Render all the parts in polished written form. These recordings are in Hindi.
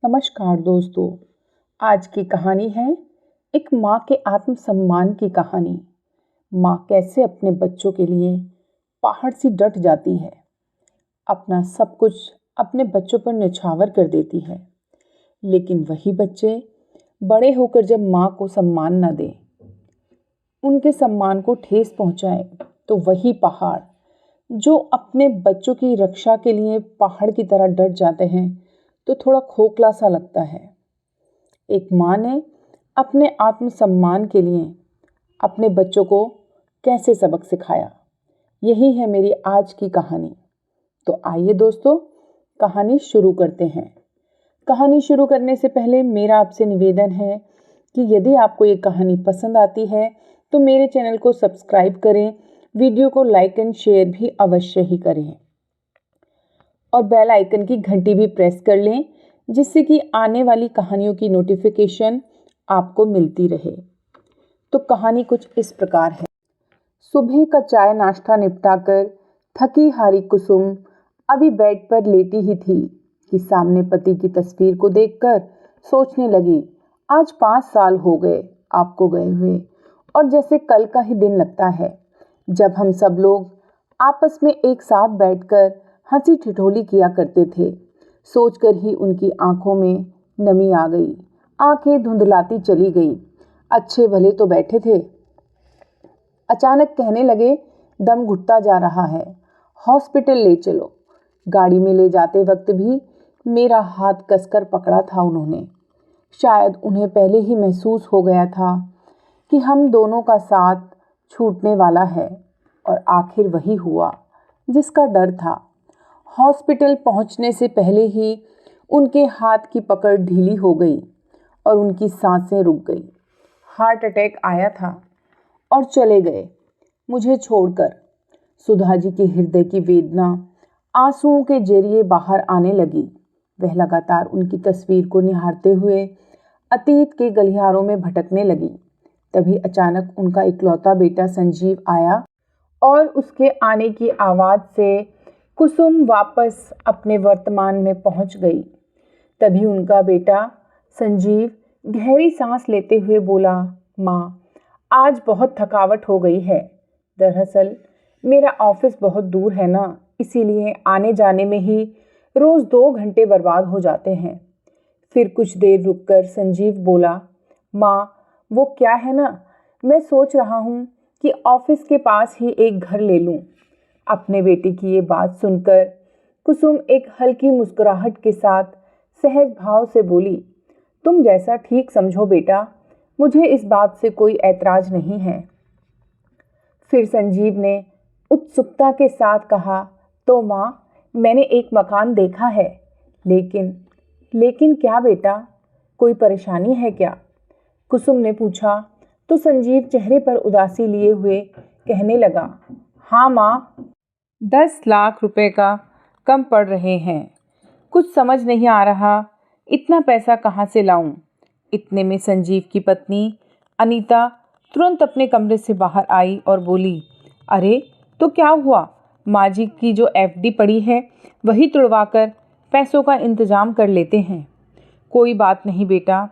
नमस्कार दोस्तों। आज की कहानी है एक माँ के आत्मसम्मान की कहानी। माँ कैसे अपने बच्चों के लिए पहाड़ सी डट जाती है, अपना सब कुछ अपने बच्चों पर न्यौछावर कर देती है। लेकिन वही बच्चे बड़े होकर जब माँ को सम्मान न दें, उनके सम्मान को ठेस पहुँचाए, तो वही पहाड़ जो अपने बच्चों की रक्षा के लिए पहाड़ की तरह डट जाते हैं, तो थोड़ा खोखला सा लगता है। एक माँ ने अपने आत्मसम्मान के लिए अपने बच्चों को कैसे सबक सिखाया, यही है मेरी आज की कहानी। तो आइए दोस्तों, कहानी शुरू करते हैं। कहानी शुरू करने से पहले मेरा आपसे निवेदन है कि यदि आपको ये कहानी पसंद आती है तो मेरे चैनल को सब्सक्राइब करें, वीडियो को लाइक एंड शेयर भी अवश्य ही करें और बेल आइकन की घंटी भी प्रेस कर लें, जिससे कि आने वाली कहानियों की नोटिफिकेशन आपको मिलती रहे। तो कहानी कुछ इस प्रकार है। सुबह का चाय नाश्ता निपटाकर थकी हारी कुसुम अभी बेड पर लेटी ही थी कि सामने पति की तस्वीर को देखकर सोचने लगी, आज 5 साल हो गए आपको गए हुए, और जैसे कल का ही दिन लगता है जब हम सब लोग आपस में एक साथ बैठकर हंसी ठिठोली किया करते थे। सोचकर ही उनकी आंखों में नमी आ गई, आंखें धुंधलाती चली गई। अच्छे भले तो बैठे थे, अचानक कहने लगे, दम घुटता जा रहा है, हॉस्पिटल ले चलो। गाड़ी में ले जाते वक्त भी मेरा हाथ कसकर पकड़ा था उन्होंने। शायद उन्हें पहले ही महसूस हो गया था कि हम दोनों का साथ छूटने वाला है, और आखिर वही हुआ जिसका डर था। हॉस्पिटल पहुंचने से पहले ही उनके हाथ की पकड़ ढीली हो गई और उनकी सांसें रुक गई। हार्ट अटैक आया था और चले गए मुझे छोड़कर। सुधा जी के हृदय की वेदना आंसुओं के जरिए बाहर आने लगी। वह लगातार उनकी तस्वीर को निहारते हुए अतीत के गलियारों में भटकने लगी। तभी अचानक उनका इकलौता बेटा संजीव आया और उसके आने की आवाज़ से कुसुम वापस अपने वर्तमान में पहुंच गई। तभी उनका बेटा संजीव गहरी सांस लेते हुए बोला, माँ, आज बहुत थकावट हो गई है। दरअसल मेरा ऑफिस बहुत दूर है ना, इसीलिए आने जाने में ही रोज़ 2 घंटे बर्बाद हो जाते हैं। फिर कुछ देर रुककर संजीव बोला, माँ, वो क्या है ना, मैं सोच रहा हूँ कि ऑफिस के पास ही एक घर ले लूँ। अपने बेटे की ये बात सुनकर कुसुम एक हल्की मुस्कुराहट के साथ सहज भाव से बोली, तुम जैसा ठीक समझो बेटा, मुझे इस बात से कोई ऐतराज नहीं है। फिर संजीव ने उत्सुकता के साथ कहा, तो माँ, मैंने एक मकान देखा है, लेकिन क्या बेटा, कोई परेशानी है क्या? कुसुम ने पूछा तो संजीव चेहरे पर उदासी लिए हुए कहने लगा, हाँ माँ, 10 लाख रुपए का कम पड़ रहे हैं। कुछ समझ नहीं आ रहा, इतना पैसा कहाँ से लाऊं। इतने में संजीव की पत्नी अनीता तुरंत अपने कमरे से बाहर आई और बोली, अरे तो क्या हुआ, माँ जी की जो एफडी पड़ी है वही तुड़वाकर पैसों का इंतजाम कर लेते हैं। कोई बात नहीं बेटा,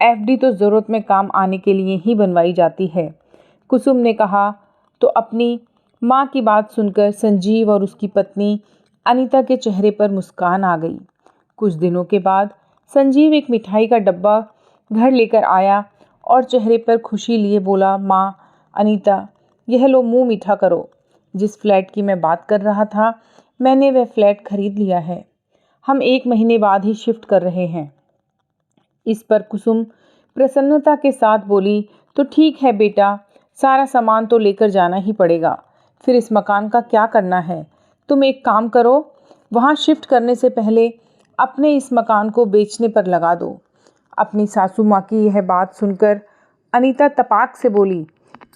एफडी तो ज़रूरत में काम आने के लिए ही बनवाई जाती है, कुसुम ने कहा। तो अपनी माँ की बात सुनकर संजीव और उसकी पत्नी अनीता के चेहरे पर मुस्कान आ गई। कुछ दिनों के बाद संजीव एक मिठाई का डब्बा घर लेकर आया और चेहरे पर खुशी लिए बोला, माँ, अनीता, यह लो, मुंह मीठा करो। जिस फ्लैट की मैं बात कर रहा था, मैंने वह फ्लैट खरीद लिया है। हम 1 महीने बाद ही शिफ्ट कर रहे हैं। इस पर कुसुम प्रसन्नता के साथ बोली, तो ठीक है बेटा, सारा सामान तो लेकर जाना ही पड़ेगा। फिर इस मकान का क्या करना है? तुम एक काम करो, वहाँ शिफ्ट करने से पहले अपने इस मकान को बेचने पर लगा दो। अपनी सासू माँ की यह बात सुनकर अनीता तपाक से बोली,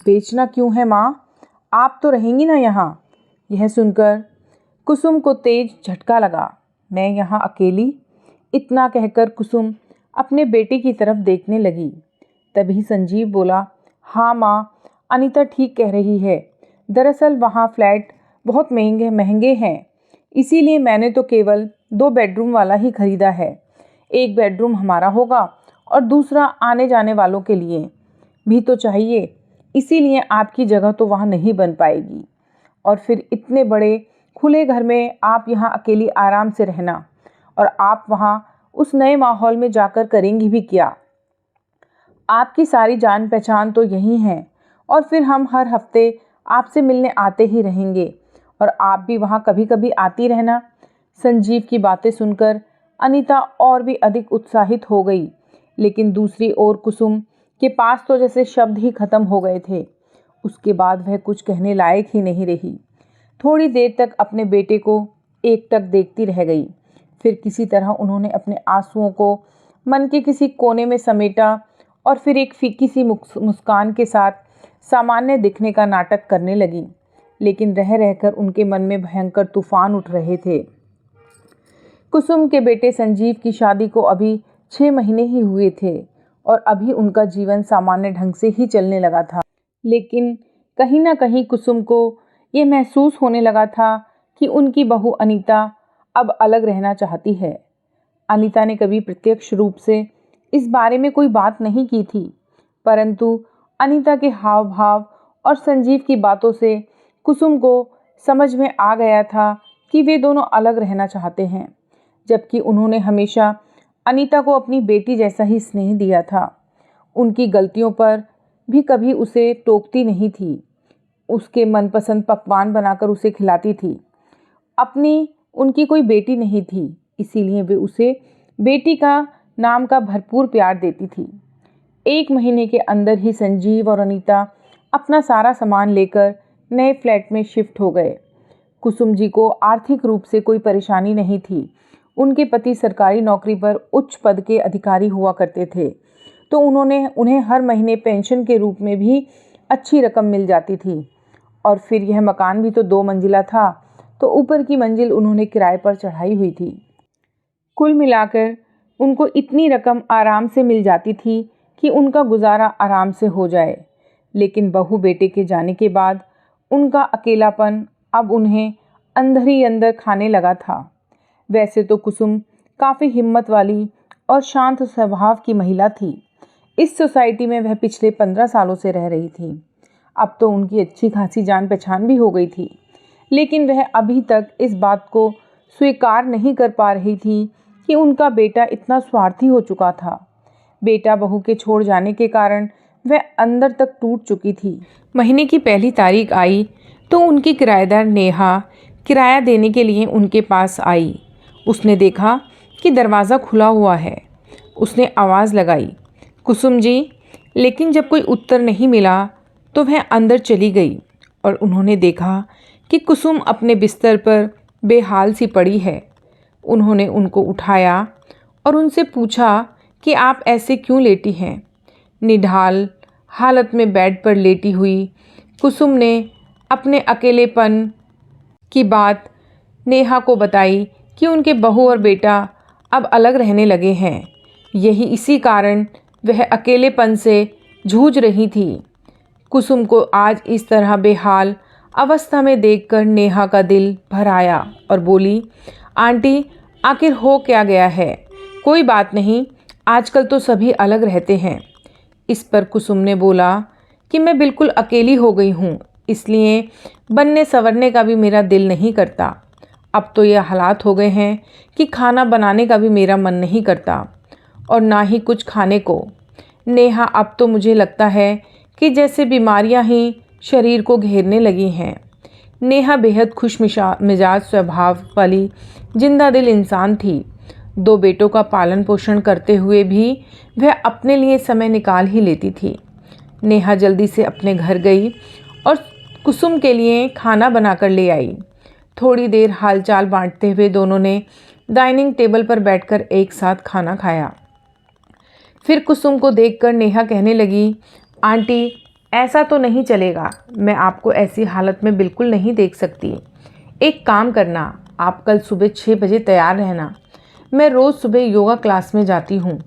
बेचना क्यों है माँ, आप तो रहेंगी ना यहाँ। यह सुनकर कुसुम को तेज झटका लगा, मैं यहाँ अकेली? इतना कहकर कुसुम अपने बेटे की तरफ देखने लगी। तभी संजीव बोला, हाँ माँ, अनीता ठीक कह रही है। दरअसल वहाँ फ्लैट बहुत महंगे हैं, इसीलिए मैंने तो केवल 2 बेडरूम वाला ही खरीदा है। एक बेडरूम हमारा होगा और दूसरा आने जाने वालों के लिए भी तो चाहिए, इसीलिए आपकी जगह तो वहाँ नहीं बन पाएगी। और फिर इतने बड़े खुले घर में आप यहाँ अकेली आराम से रहना, और आप वहाँ उस नए माहौल में जाकर करेंगी भी क्या? आपकी सारी जान पहचान तो यही है, और फिर हम हर हफ्ते आपसे मिलने आते ही रहेंगे और आप भी वहाँ कभी कभी आती रहना। संजीव की बातें सुनकर अनीता और भी अधिक उत्साहित हो गई, लेकिन दूसरी ओर कुसुम के पास तो जैसे शब्द ही खत्म हो गए थे। उसके बाद वह कुछ कहने लायक ही नहीं रही। थोड़ी देर तक अपने बेटे को एकटक देखती रह गई। फिर किसी तरह उन्होंने अपने आंसुओं को मन के किसी कोने में समेटा और फिर एक फीकी सी मुस्कान के साथ सामान्य दिखने का नाटक करने लगी, लेकिन रह रहकर उनके मन में भयंकर तूफान उठ रहे थे। कुसुम के बेटे संजीव की शादी को अभी 6 महीने ही हुए थे और अभी उनका जीवन सामान्य ढंग से ही चलने लगा था, लेकिन कहीं ना कहीं कुसुम को ये महसूस होने लगा था कि उनकी बहू अनीता अब अलग रहना चाहती है। अनीता ने कभी प्रत्यक्ष रूप से इस बारे में कोई बात नहीं की थी, परंतु अनीता के हाव भाव और संजीव की बातों से कुसुम को समझ में आ गया था कि वे दोनों अलग रहना चाहते हैं, जबकि उन्होंने हमेशा अनीता को अपनी बेटी जैसा ही स्नेह दिया था। उनकी गलतियों पर भी कभी उसे टोकती नहीं थी, उसके मनपसंद पकवान बनाकर उसे खिलाती थी। अपनी उनकी कोई बेटी नहीं थी, इसीलिए वे उसे बेटी का नाम का भरपूर प्यार देती थी। 1 महीने के अंदर ही संजीव और अनीता अपना सारा सामान लेकर नए फ्लैट में शिफ्ट हो गए। कुसुम जी को आर्थिक रूप से कोई परेशानी नहीं थी। उनके पति सरकारी नौकरी पर उच्च पद के अधिकारी हुआ करते थे, तो उन्हें हर महीने पेंशन के रूप में भी अच्छी रकम मिल जाती थी। और फिर यह मकान भी तो 2 मंजिला था, तो ऊपर की मंजिल उन्होंने किराए पर चढ़ाई हुई थी। कुल मिलाकर उनको इतनी रकम आराम से मिल जाती थी कि उनका गुजारा आराम से हो जाए। लेकिन बहू बेटे के जाने के बाद उनका अकेलापन अब उन्हें अंदर ही अंदर खाने लगा था। वैसे तो कुसुम काफ़ी हिम्मत वाली और शांत स्वभाव की महिला थी। इस सोसाइटी में वह पिछले 15 सालों से रह रही थी। अब तो उनकी अच्छी खासी जान पहचान भी हो गई थी, लेकिन वह अभी तक इस बात को स्वीकार नहीं कर पा रही थी कि उनका बेटा इतना स्वार्थी हो चुका था। बेटा बहू के छोड़ जाने के कारण वह अंदर तक टूट चुकी थी। महीने की पहली तारीख आई तो उनकी किराएदार नेहा किराया देने के लिए उनके पास आई। उसने देखा कि दरवाज़ा खुला हुआ है। उसने आवाज़ लगाई, कुसुम जी, लेकिन जब कोई उत्तर नहीं मिला तो वह अंदर चली गई और उन्होंने देखा कि कुसुम अपने बिस्तर पर बेहाल सी पड़ी है। उन्होंने उनको उठाया और उनसे पूछा कि आप ऐसे क्यों लेटी हैं। निढाल हालत में बेड पर लेटी हुई कुसुम ने अपने अकेलेपन की बात नेहा को बताई कि उनके बहू और बेटा अब अलग रहने लगे हैं। यही इसी कारण वह अकेलेपन से जूझ रही थी। कुसुम को आज इस तरह बेहाल अवस्था में देखकर नेहा का दिल भर आया और बोली, आंटी, आखिर हो क्या गया है? कोई बात नहीं, आजकल तो सभी अलग रहते हैं। इस पर कुसुम ने बोला कि मैं बिल्कुल अकेली हो गई हूँ, इसलिए बनने संवरने का भी मेरा दिल नहीं करता। अब तो ये हालात हो गए हैं कि खाना बनाने का भी मेरा मन नहीं करता और ना ही कुछ खाने को। नेहा, अब तो मुझे लगता है कि जैसे बीमारियां ही शरीर को घेरने लगी हैं। नेहा बेहद खुश मिजाज स्वभाव वाली जिंदा दिल इंसान थी। 2 बेटों का पालन पोषण करते हुए भी वह अपने लिए समय निकाल ही लेती थी। नेहा जल्दी से अपने घर गई और कुसुम के लिए खाना बनाकर ले आई। थोड़ी देर हालचाल बांटते हुए दोनों ने डाइनिंग टेबल पर बैठकर एक साथ खाना खाया। फिर कुसुम को देखकर नेहा कहने लगी, आंटी, ऐसा तो नहीं चलेगा। मैं आपको ऐसी हालत में बिल्कुल नहीं देख सकती। एक काम करना, आप कल सुबह 6 बजे तैयार रहना। मैं रोज़ सुबह योगा क्लास में जाती हूँ।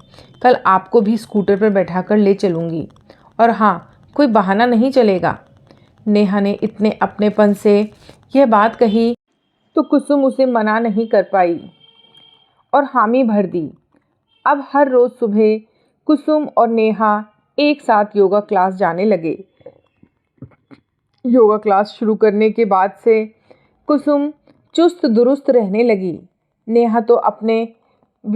कल आपको भी स्कूटर पर बैठाकर ले चलूँगी। और हाँ, कोई बहाना नहीं चलेगा। नेहा ने इतने अपनेपन से यह बात कही तो कुसुम उसे मना नहीं कर पाई और हामी भर दी। अब हर रोज़ सुबह कुसुम और नेहा एक साथ योगा क्लास जाने लगे। योगा क्लास शुरू करने के बाद से कुसुम चुस्त दुरुस्त रहने लगी। नेहा तो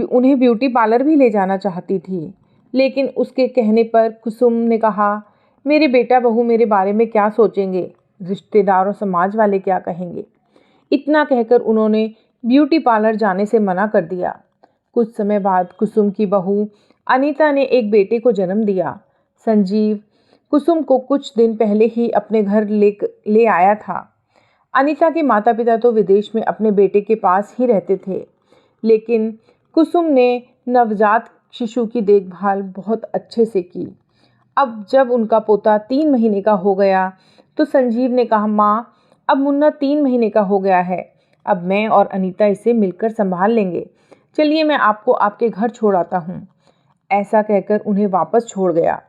उन्हें ब्यूटी पार्लर भी ले जाना चाहती थी, लेकिन उसके कहने पर कुसुम ने कहा, मेरे बेटा बहू मेरे बारे में क्या सोचेंगे, रिश्तेदार और समाज वाले क्या कहेंगे। इतना कहकर उन्होंने ब्यूटी पार्लर जाने से मना कर दिया। कुछ समय बाद कुसुम की बहू अनीता ने एक बेटे को जन्म दिया। संजीव कुसुम को कुछ दिन पहले ही अपने घर ले आया था। अनीता के माता पिता तो विदेश में अपने बेटे के पास ही रहते थे, लेकिन कुसुम ने नवजात शिशु की देखभाल बहुत अच्छे से की। अब जब उनका पोता 3 महीने का हो गया तो संजीव ने कहा, माँ अब मुन्ना 3 महीने का हो गया है, अब मैं और अनीता इसे मिलकर संभाल लेंगे, चलिए मैं आपको आपके घर छोड़ आता हूँ। ऐसा कहकर उन्हें वापस छोड़ गया।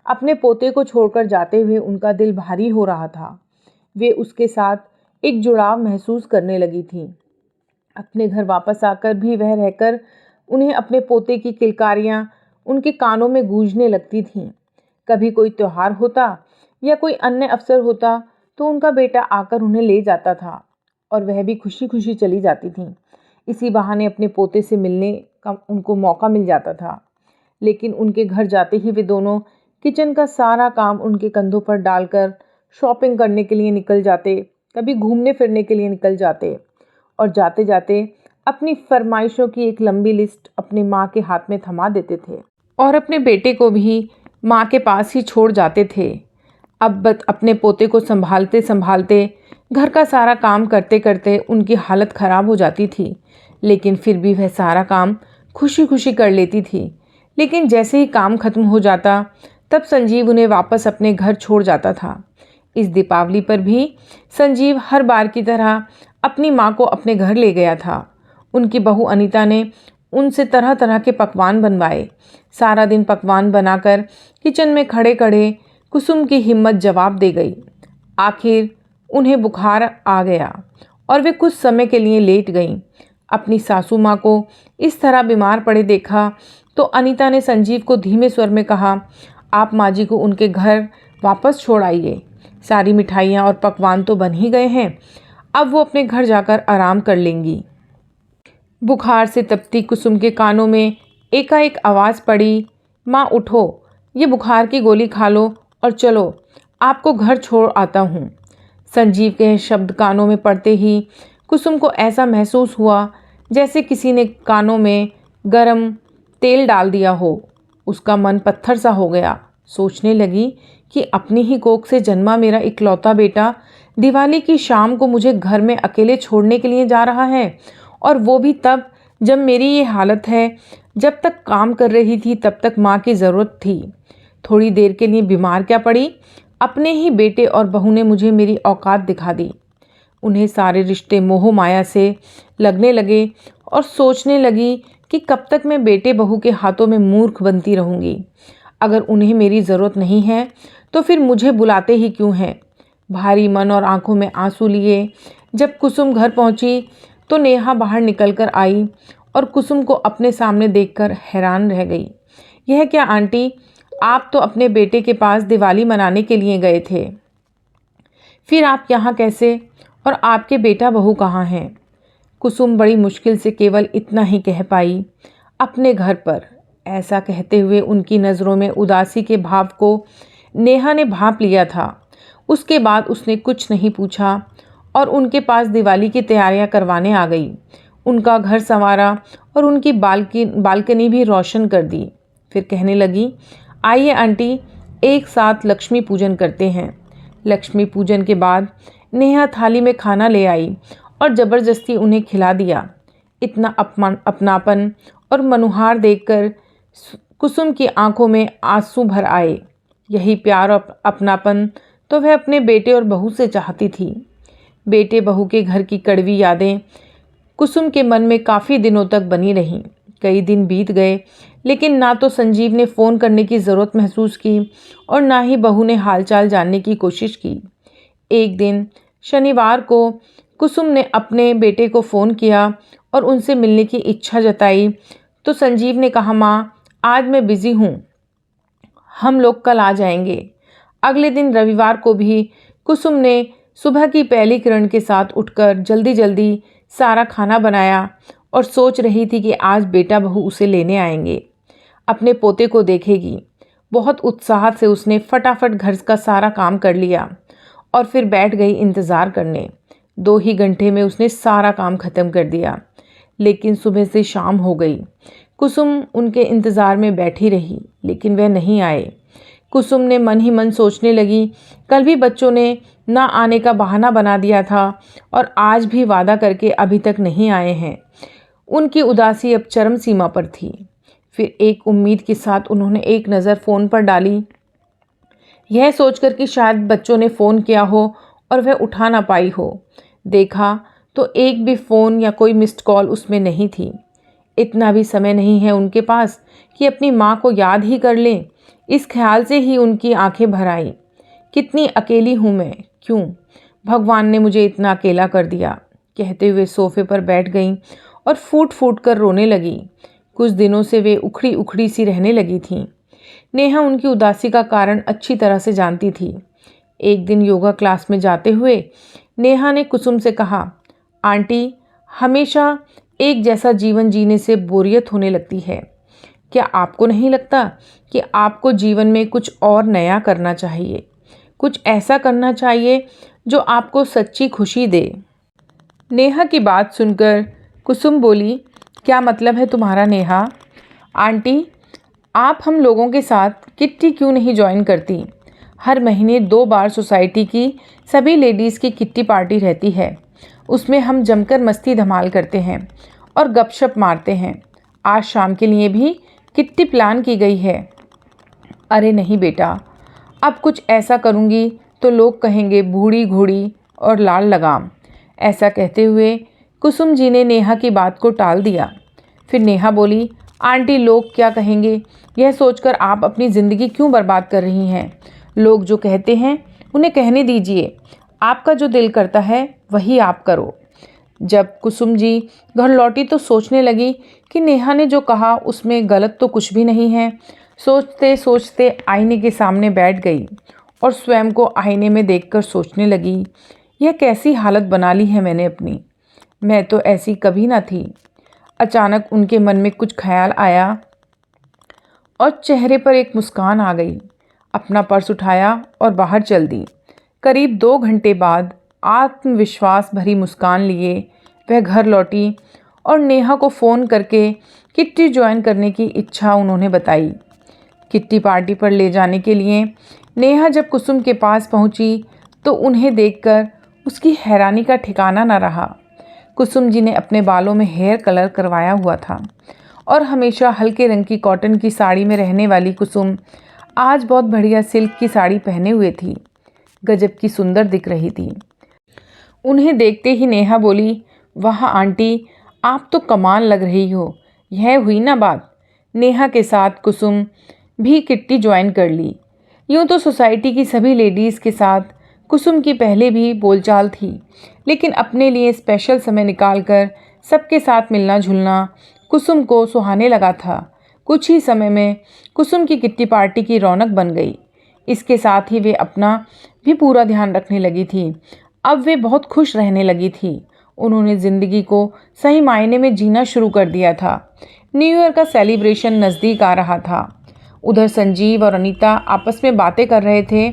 अपने पोते को छोड़कर जाते हुए उनका दिल भारी हो रहा था। वे उसके साथ एक जुड़ाव महसूस करने लगी थी। अपने घर वापस आकर भी वह रहकर उन्हें अपने पोते की किलकारियाँ उनके कानों में गूंजने लगती थीं। कभी कोई त्योहार होता या कोई अन्य अवसर होता तो उनका बेटा आकर उन्हें ले जाता था और वह भी खुशी खुशी चली जाती थीं। इसी बहाने अपने पोते से मिलने का उनको मौका मिल जाता था। लेकिन उनके घर जाते ही वे दोनों किचन का सारा काम उनके कंधों पर डालकर शॉपिंग करने के लिए निकल जाते, कभी घूमने फिरने के लिए निकल जाते और जाते जाते अपनी फरमाइशों की एक लंबी लिस्ट अपनी माँ के हाथ में थमा देते थे और अपने बेटे को भी माँ के पास ही छोड़ जाते थे। अब अपने पोते को संभालते संभालते घर का सारा काम करते करते उनकी हालत ख़राब हो जाती थी, लेकिन फिर भी वह सारा काम खुशी खुशी कर लेती थी। लेकिन जैसे ही काम खत्म हो जाता तब संजीव उन्हें वापस अपने घर छोड़ जाता था। इस दीपावली पर भी संजीव हर बार की तरह अपनी माँ को अपने घर ले गया था। उनकी बहू अनीता ने उनसे तरह तरह के पकवान बनवाए। सारा दिन पकवान बनाकर किचन में खड़े खड़े कुसुम की हिम्मत जवाब दे गई। आखिर उन्हें बुखार आ गया और वे कुछ समय के लिए लेट गईं। अपनी सासू माँ को इस तरह बीमार पड़े देखा तो अनीता ने संजीव को धीमे स्वर में कहा, आप माँ जी को उनके घर वापस छोड़ आइए। सारी मिठाइयाँ और पकवान तो बन ही गए हैं, अब वो अपने घर जाकर आराम कर लेंगी। बुखार से तपती कुसुम के कानों में एकाएक आवाज़ पड़ी, माँ उठो, ये बुखार की गोली खा लो और चलो, आपको घर छोड़ आता हूँ। संजीव के शब्द कानों में पड़ते ही कुसुम को ऐसा महसूस हुआ जैसे किसी ने कानों में गरम तेल डाल दिया हो। उसका मन पत्थर सा हो गया। सोचने लगी कि अपनी ही कोख से जन्मा मेरा इकलौता बेटा दिवाली की शाम को मुझे घर में अकेले छोड़ने के लिए जा रहा है, और वो भी तब जब मेरी ये हालत है। जब तक काम कर रही थी तब तक माँ की ज़रूरत थी, थोड़ी देर के लिए बीमार क्या पड़ी। अपने ही बेटे और बहू ने मुझे मेरी औकात दिखा दी। उन्हें सारे रिश्ते मोह माया से लगने लगे और सोचने लगी कि कब तक मैं बेटे बहू के हाथों में मूर्ख बनती रहूँगी। अगर उन्हें मेरी ज़रूरत नहीं है तो फिर मुझे बुलाते ही क्यों हैं। भारी मन और आंखों में आंसू लिए जब कुसुम घर पहुंची तो नेहा बाहर निकलकर आई और कुसुम को अपने सामने देखकर हैरान रह गई। यह क्या आंटी, आप तो अपने बेटे के पास दिवाली मनाने के लिए गए थे, फिर आप यहाँ कैसे, और आपके बेटा बहू कहाँ हैं? कुसुम बड़ी मुश्किल से केवल इतना ही कह पाई, अपने घर पर। ऐसा कहते हुए उनकी नज़रों में उदासी के भाव को नेहा ने भांप लिया था। उसके बाद उसने कुछ नहीं पूछा और उनके पास दिवाली की तैयारियां करवाने आ गई। उनका घर संवारा और उनकी बालकनी भी रोशन कर दी। फिर कहने लगी, आइए आंटी, एक साथ लक्ष्मी पूजन करते हैं। लक्ष्मी पूजन के बाद नेहा थाली में खाना ले आई और ज़बरदस्ती उन्हें खिला दिया। इतना अपनापन और मनुहार देखकर कुसुम की आंखों में आंसू भर आए। यही प्यार और अपनापन तो वह अपने बेटे और बहू से चाहती थी। बेटे बहू के घर की कड़वी यादें कुसुम के मन में काफ़ी दिनों तक बनी रहीं। कई दिन बीत गए, लेकिन ना तो संजीव ने फ़ोन करने की ज़रूरत महसूस की और ना ही बहू ने हालचाल जानने की कोशिश की। एक दिन शनिवार को कुसुम ने अपने बेटे को फ़ोन किया और उनसे मिलने की इच्छा जताई तो संजीव ने कहा, माँ आज मैं बिज़ी हूँ, हम लोग कल आ जाएंगे। अगले दिन रविवार को भी कुसुम ने सुबह की पहली किरण के साथ उठकर जल्दी जल्दी सारा खाना बनाया और सोच रही थी कि आज बेटा बहू उसे लेने आएंगे, अपने पोते को देखेगी। बहुत उत्साह से उसने फटाफट घर का सारा काम कर लिया और फिर बैठ गई इंतज़ार करने। 2 ही घंटे में उसने सारा काम ख़त्म कर दिया। लेकिन सुबह से शाम हो गई। कुसुम उनके इंतज़ार में बैठी रही, लेकिन वह नहीं आए। कुसुम ने मन ही मन सोचने लगी, कल भी बच्चों ने ना आने का बहाना बना दिया था और आज भी वादा करके अभी तक नहीं आए हैं। उनकी उदासी अब चरम सीमा पर थी। फिर एक उम्मीद के साथ उन्होंने एक नज़र फ़ोन पर डाली, यह सोचकर कि शायद बच्चों ने फ़ोन किया हो और वह उठा ना पाई हो। देखा तो एक भी फ़ोन या कोई मिस्ड कॉल उसमें नहीं थी। इतना भी समय नहीं है उनके पास कि अपनी माँ को याद ही कर लें। इस ख्याल से ही उनकी आंखें भर आईं। कितनी अकेली हूँ मैं, क्यों भगवान ने मुझे इतना अकेला कर दिया, कहते हुए सोफे पर बैठ गईं और फूट फूट कर रोने लगी। कुछ दिनों से वे उखड़ी उखड़ी सी रहने लगी थीं। नेहा उनकी उदासी का कारण अच्छी तरह से जानती थी। एक दिन योगा क्लास में जाते हुए नेहा ने कुसुम से कहा, आंटी, हमेशा एक जैसा जीवन जीने से बोरियत होने लगती है। क्या आपको नहीं लगता कि आपको जीवन में कुछ और नया करना चाहिए, कुछ ऐसा करना चाहिए जो आपको सच्ची खुशी दे? नेहा की बात सुनकर कुसुम बोली, क्या मतलब है तुम्हारा नेहा? आंटी, आप हम लोगों के साथ किट्टी क्यों नहीं ज्वाइन करती? हर महीने 2 बार सोसाइटी की सभी लेडीज़ की किट्टी पार्टी रहती है। उसमें हम जमकर मस्ती धमाल करते हैं और गपशप मारते हैं। आज शाम के लिए भी किट्टी प्लान की गई है। अरे नहीं बेटा, अब कुछ ऐसा करूँगी तो लोग कहेंगे बूढ़ी घोड़ी और लाल लगाम। ऐसा कहते हुए कुसुम जी ने नेहा की बात को टाल दिया। फिर नेहा बोली, आंटी, लोग क्या कहेंगे, यह सोचकर आप अपनी ज़िंदगी क्यों बर्बाद कर रही हैं? लोग जो कहते हैं उन्हें कहने दीजिए। आपका जो दिल करता है वही आप करो। जब कुसुम जी घर लौटी तो सोचने लगी कि नेहा ने जो कहा उसमें गलत तो कुछ भी नहीं है। सोचते सोचते आईने के सामने बैठ गई और स्वयं को आईने में देखकर सोचने लगी, यह कैसी हालत बना ली है मैंने अपनी। मैं तो ऐसी कभी ना थी। अचानक उनके मन में कुछ ख्याल आया और चेहरे पर एक मुस्कान आ गई। अपना पर्स उठाया और बाहर चल दी। करीब 2 घंटे बाद आत्मविश्वास भरी मुस्कान लिए वह घर लौटी और नेहा को फ़ोन करके किट्टी ज्वाइन करने की इच्छा उन्होंने बताई। किट्टी पार्टी पर ले जाने के लिए नेहा जब कुसुम के पास पहुंची तो उन्हें देखकर उसकी हैरानी का ठिकाना न रहा। कुसुम जी ने अपने बालों में हेयर कलर करवाया हुआ था और हमेशा हल्के रंग की कॉटन की साड़ी में रहने वाली कुसुम आज बहुत बढ़िया सिल्क की साड़ी पहने हुए थी। गजब की सुंदर दिख रही थी। उन्हें देखते ही नेहा बोली, वाह आंटी, आप तो कमाल लग रही हो। यह हुई ना बात। नेहा के साथ कुसुम भी किट्टी ज्वाइन कर ली। यूँ तो सोसाइटी की सभी लेडीज़ के साथ कुसुम की पहले भी बोलचाल थी, लेकिन अपने लिए स्पेशल समय निकालकर सबके साथ मिलना जुलना कुसुम को सुहाने लगा था। कुछ ही समय में कुसुम की किट्टी पार्टी की रौनक बन गई। इसके साथ ही वे अपना भी पूरा ध्यान रखने लगी थी। अब वे बहुत खुश रहने लगी थी। उन्होंने ज़िंदगी को सही मायने में जीना शुरू कर दिया था। न्यू ईयर का सेलिब्रेशन नज़दीक आ रहा था। उधर संजीव और अनीता आपस में बातें कर रहे थे।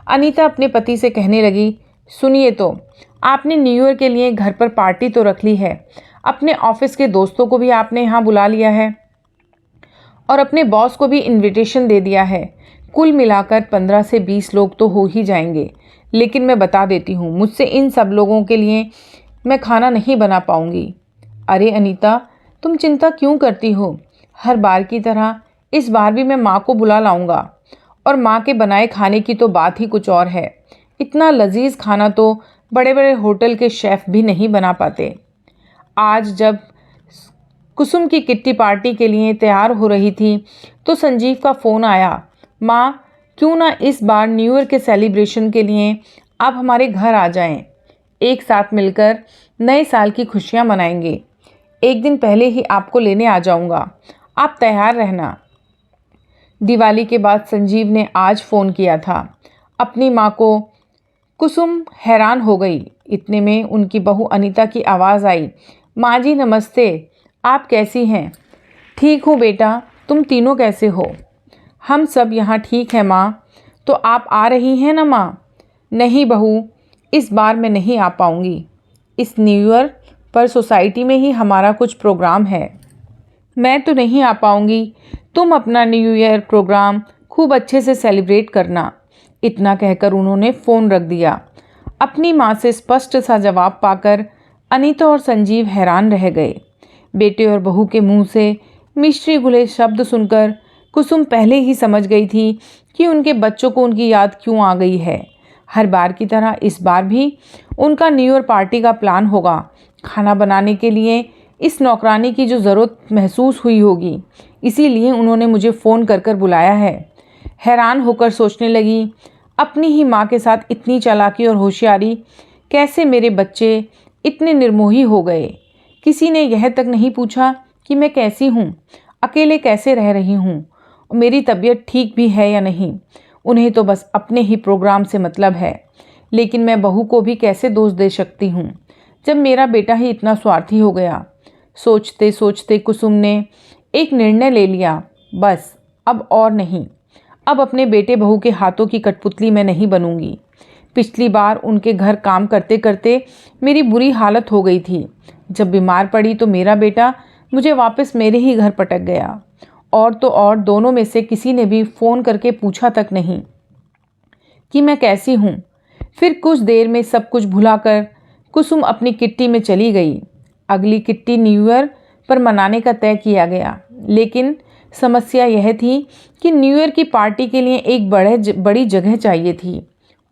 अनीता अपने पति से कहने लगी, सुनिए तो, आपने न्यू ईयर के लिए घर पर पार्टी तो रख ली है, अपने ऑफिस के दोस्तों को भी आपने यहाँ बुला लिया है और अपने बॉस को भी इनविटेशन दे दिया है। कुल मिलाकर 15 से 20 लोग तो हो ही जाएंगे। लेकिन मैं बता देती हूँ, मुझसे इन सब लोगों के लिए मैं खाना नहीं बना पाऊँगी। अरे अनीता, तुम चिंता क्यों करती हो? हर बार की तरह इस बार भी मैं माँ को बुला लाऊंगा और माँ के बनाए खाने की तो बात ही कुछ और है। इतना लजीज खाना तो बड़े बड़े होटल के शेफ़ भी नहीं बना पाते। आज जब कुसुम की किट्टी पार्टी के लिए तैयार हो रही थी तो संजीव का फ़ोन आया, माँ, क्यों ना इस बार न्यू ईयर के सेलिब्रेशन के लिए आप हमारे घर आ जाएं। एक साथ मिलकर नए साल की खुशियां मनाएंगे। एक दिन पहले ही आपको लेने आ जाऊंगा। आप तैयार रहना। दिवाली के बाद संजीव ने आज फ़ोन किया था अपनी माँ को। कुसुम हैरान हो गई। इतने में उनकी बहू अनीता की आवाज़ आई, माँ जी नमस्ते, आप कैसी हैं? ठीक हूँ बेटा, तुम तीनों कैसे हो? हम सब यहाँ ठीक हैं माँ। तो आप आ रही हैं ना माँ? नहीं बहू, इस बार मैं नहीं आ पाऊँगी। इस न्यू ईयर पर सोसाइटी में ही हमारा कुछ प्रोग्राम है। मैं तो नहीं आ पाऊँगी। तुम अपना न्यू ईयर प्रोग्राम खूब अच्छे से सेलिब्रेट करना। इतना कहकर उन्होंने फ़ोन रख दिया। अपनी माँ से स्पष्ट सा जवाब पाकर अनीता और संजीव हैरान रह गए। बेटे और बहू के मुंह से मिश्री घुले शब्द सुनकर कुसुम पहले ही समझ गई थी कि उनके बच्चों को उनकी याद क्यों आ गई है। हर बार की तरह इस बार भी उनका न्यू ईयर पार्टी का प्लान होगा। खाना बनाने के लिए इस नौकरानी की जो ज़रूरत महसूस हुई होगी, इसीलिए उन्होंने मुझे फ़ोन कर कर बुलाया है। हैरान होकर सोचने लगी, अपनी ही माँ के साथ इतनी चालाकी और होशियारी, कैसे मेरे बच्चे इतने निर्मोही हो गए। किसी ने यह तक नहीं पूछा कि मैं कैसी हूँ, अकेले कैसे रह रही हूँ, मेरी तबीयत ठीक भी है या नहीं। उन्हें तो बस अपने ही प्रोग्राम से मतलब है। लेकिन मैं बहू को भी कैसे दोष दे सकती हूँ जब मेरा बेटा ही इतना स्वार्थी हो गया। सोचते सोचते कुसुम ने एक निर्णय ले लिया, बस अब और नहीं। अब अपने बेटे बहू के हाथों की कठपुतली मैं नहीं बनूंगी। पिछली बार उनके घर काम करते करते मेरी बुरी हालत हो गई थी। जब बीमार पड़ी तो मेरा बेटा मुझे वापस मेरे ही घर पटक गया। और तो और दोनों में से किसी ने भी फ़ोन करके पूछा तक नहीं कि मैं कैसी हूँ। फिर कुछ देर में सब कुछ भुलाकर कुसुम अपनी किट्टी में चली गई। अगली किट्टी न्यू ईयर पर मनाने का तय किया गया। लेकिन समस्या यह थी कि न्यू ईयर की पार्टी के लिए एक बड़ी जगह चाहिए थी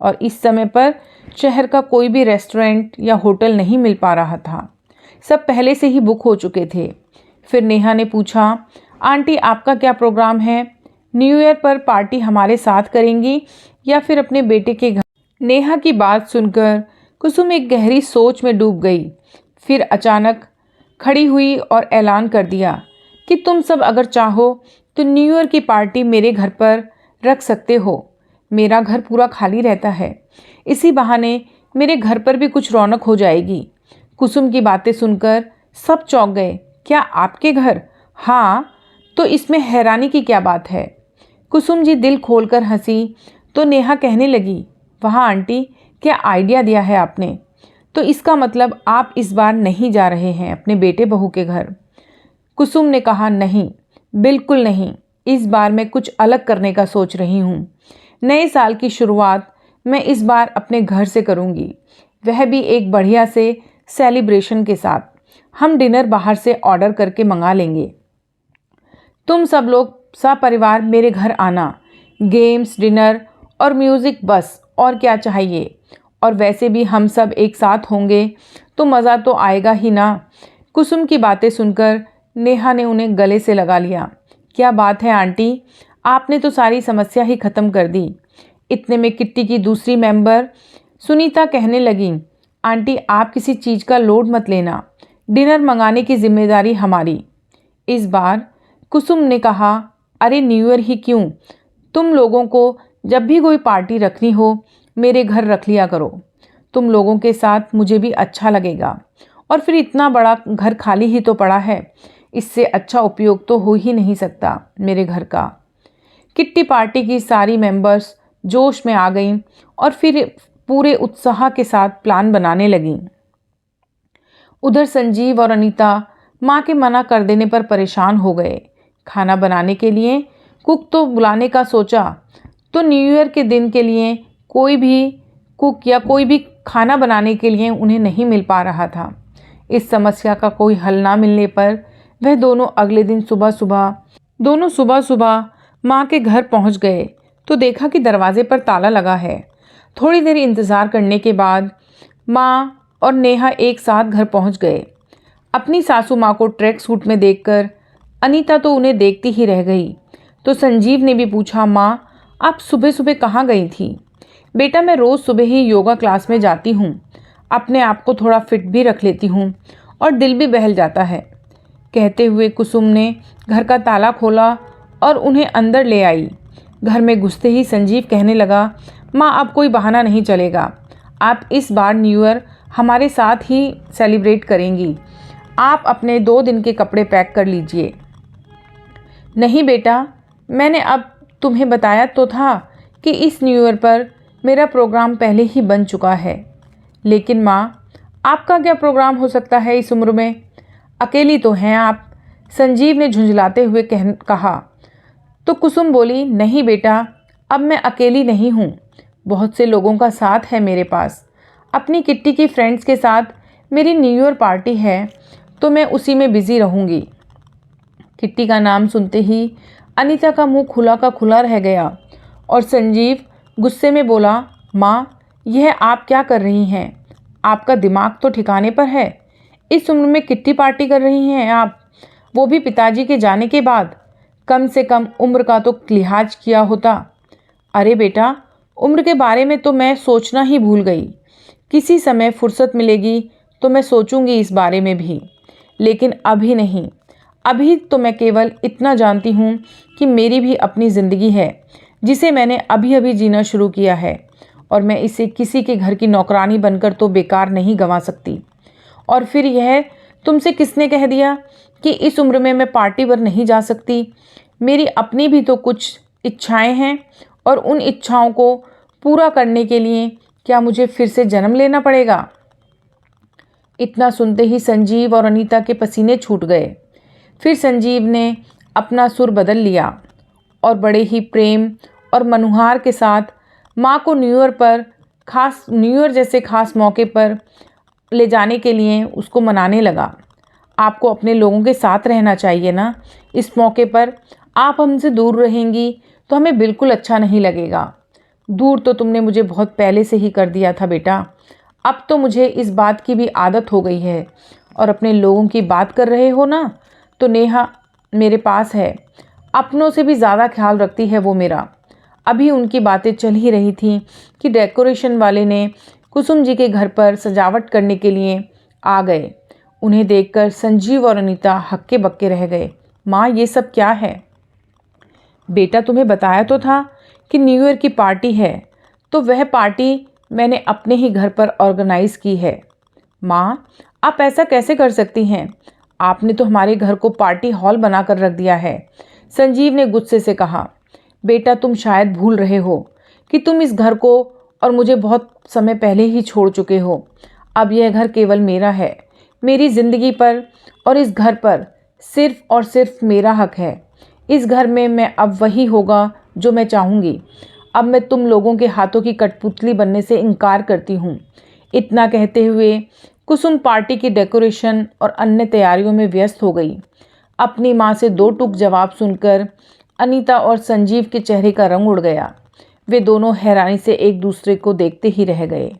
और इस समय पर शहर का कोई भी रेस्टोरेंट या होटल नहीं मिल पा रहा था। सब पहले से ही बुक हो चुके थे। फिर नेहा ने पूछा, आंटी आपका क्या प्रोग्राम है? न्यू ईयर पर पार्टी हमारे साथ करेंगी या फिर अपने बेटे के घर? नेहा की बात सुनकर कुसुम एक गहरी सोच में डूब गई। फिर अचानक खड़ी हुई और ऐलान कर दिया कि तुम सब अगर चाहो तो न्यू ईयर की पार्टी मेरे घर पर रख सकते हो। मेरा घर पूरा खाली रहता है, इसी बहाने मेरे घर पर भी कुछ रौनक हो जाएगी। कुसुम की बातें सुनकर सब चौंक गए। क्या आपके घर? हाँ, तो इसमें हैरानी की क्या बात है? कुसुम जी दिल खोलकर हंसी तो नेहा कहने लगी, वाह आंटी, क्या आइडिया दिया है आपने। तो इसका मतलब आप इस बार नहीं जा रहे हैं अपने बेटे बहू के घर? कुसुम ने कहा, नहीं, बिल्कुल नहीं। इस बार मैं कुछ अलग करने का सोच रही हूँ। नए साल की शुरुआत मैं इस बार अपने घर से करूँगी, वह भी एक बढ़िया से सेलिब्रेशन के साथ। हम डिनर बाहर से ऑर्डर करके मंगा लेंगे। तुम सब लोग सपरिवार मेरे घर आना। गेम्स, डिनर और म्यूज़िक, बस और क्या चाहिए। और वैसे भी हम सब एक साथ होंगे तो मज़ा तो आएगा ही ना। कुसुम की बातें सुनकर नेहा ने उन्हें गले से लगा लिया। क्या बात है आंटी, आपने तो सारी समस्या ही ख़त्म कर दी। इतने में किट्टी की दूसरी मेंबर सुनीता कहने लगी, आंटी आप किसी चीज़ का लोड मत लेना, डिनर मंगाने की जिम्मेदारी हमारी। इस बार कुसुम ने कहा, अरे न्यू ईयर ही क्यों, तुम लोगों को जब भी कोई पार्टी रखनी हो मेरे घर रख लिया करो। तुम लोगों के साथ मुझे भी अच्छा लगेगा। और फिर इतना बड़ा घर खाली ही तो पड़ा है, इससे अच्छा उपयोग तो हो ही नहीं सकता मेरे घर का। किट्टी पार्टी की सारी मेंबर्स जोश में आ गईं और फिर पूरे उत्साह के साथ प्लान बनाने लगीं। उधर संजीव और अनीता माँ के मना कर देने पर परेशान हो गए। खाना बनाने के लिए कुक तो बुलाने का सोचा तो न्यू ईयर के दिन के लिए कोई भी कुक या कोई भी खाना बनाने के लिए उन्हें नहीं मिल पा रहा था। इस समस्या का कोई हल ना मिलने पर वह दोनों अगले दिन सुबह सुबह माँ के घर पहुँच गए तो देखा कि दरवाजे पर ताला लगा है। थोड़ी देर इंतज़ार करने के बाद माँ और नेहा एक साथ घर पहुँच गए। अपनी सासू माँ को ट्रैक सूट में देखकर अनीता तो उन्हें देखती ही रह गई। तो संजीव ने भी पूछा, माँ आप सुबह सुबह कहाँ गई थी? बेटा मैं रोज़ सुबह ही योगा क्लास में जाती हूँ, अपने आप को थोड़ा फिट भी रख लेती हूँ और दिल भी बहल जाता है। कहते हुए कुसुम ने घर का ताला खोला और उन्हें अंदर ले आई। घर में घुसते ही संजीव कहने लगा, माँ अब कोई बहाना नहीं चलेगा, आप इस बार न्यू ईयर हमारे साथ ही सेलिब्रेट करेंगी। आप अपने 2 दिन के कपड़े पैक कर लीजिए। नहीं बेटा, मैंने अब तुम्हें बताया तो था कि इस न्यू ईयर पर मेरा प्रोग्राम पहले ही बन चुका है। लेकिन माँ, आपका क्या प्रोग्राम हो सकता है इस उम्र में? अकेली तो हैं आप, संजीव ने झुंझलाते हुए कहा। तो कुसुम बोली, नहीं बेटा, अब मैं अकेली नहीं हूँ, बहुत से लोगों का साथ है मेरे पास। अपनी किट्टी की फ्रेंड्स के साथ मेरी न्यू ईयर पार्टी है, तो मैं उसी में बिज़ी रहूँगी। किट्टी का नाम सुनते ही अनीता का मुंह खुला का खुला रह गया और संजीव गुस्से में बोला, माँ, यह आप क्या कर रही हैं? आपका दिमाग तो ठिकाने पर है। इस उम्र में किट्टी पार्टी कर रही हैं आप, वो भी पिताजी के जाने के बाद। कम से कम उम्र का तो लिहाज किया होता। अरे बेटा, उम्र के बारे में तो मैं सोचना ही भूल गई। किसी समय फुर्सत मिलेगी तो मैं सोचूंगी इस बारे में भी, लेकिन अभी नहीं। अभी तो मैं केवल इतना जानती हूँ कि मेरी भी अपनी ज़िंदगी है, जिसे मैंने अभी अभी जीना शुरू किया है, और मैं इसे किसी के घर की नौकरानी बनकर तो बेकार नहीं गंवा सकती। और फिर यह तुमसे किसने कह दिया कि इस उम्र में मैं पार्टी पर नहीं जा सकती? मेरी अपनी भी तो कुछ इच्छाएं हैं, और उन इच्छाओं को पूरा करने के लिए क्या मुझे फिर से जन्म लेना पड़ेगा? इतना सुनते ही संजीव और अनीता के पसीने छूट गए। फिर संजीव ने अपना सुर बदल लिया और बड़े ही प्रेम और मनुहार के साथ माँ को न्यू ईयर जैसे खास मौके पर ले जाने के लिए उसको मनाने लगा। आपको अपने लोगों के साथ रहना चाहिए ना, इस मौके पर आप हमसे दूर रहेंगी तो हमें बिल्कुल अच्छा नहीं लगेगा। दूर तो तुमने मुझे बहुत पहले से ही कर दिया था बेटा, अब तो मुझे इस बात की भी आदत हो गई है। और अपने लोगों की बात कर रहे हो ना, तो नेहा मेरे पास है, अपनों से भी ज़्यादा ख्याल रखती है वो मेरा। अभी उनकी बातें चल ही रही थी कि डेकोरेशन वाले ने कुसुम जी के घर पर सजावट करने के लिए आ गए। उन्हें देखकर संजीव और अनीता हक्के बक्के रह गए। माँ, ये सब क्या है? बेटा, तुम्हें बताया तो था कि न्यू ईयर की पार्टी है, तो वह पार्टी मैंने अपने ही घर पर ऑर्गेनाइज़ की है। माँ, आप ऐसा कैसे कर सकती हैं? आपने तो हमारे घर को पार्टी हॉल बनाकर रख दिया है, संजीव ने गुस्से से कहा। बेटा, तुम शायद भूल रहे हो कि तुम इस घर को और मुझे बहुत समय पहले ही छोड़ चुके हो। अब यह घर केवल मेरा है, मेरी ज़िंदगी पर और इस घर पर सिर्फ और सिर्फ मेरा हक है। इस घर में मैं अब वही होगा जो मैं चाहूँगी। अब मैं तुम लोगों के हाथों की कठपुतली बनने से इनकार करती हूँ। इतना कहते हुए कुसुम पार्टी की डेकोरेशन और अन्य तैयारियों में व्यस्त हो गई। अपनी माँ से 2 टूक जवाब सुनकर अनीता और संजीव के चेहरे का रंग उड़ गया। वे दोनों हैरानी से एक दूसरे को देखते ही रह गए।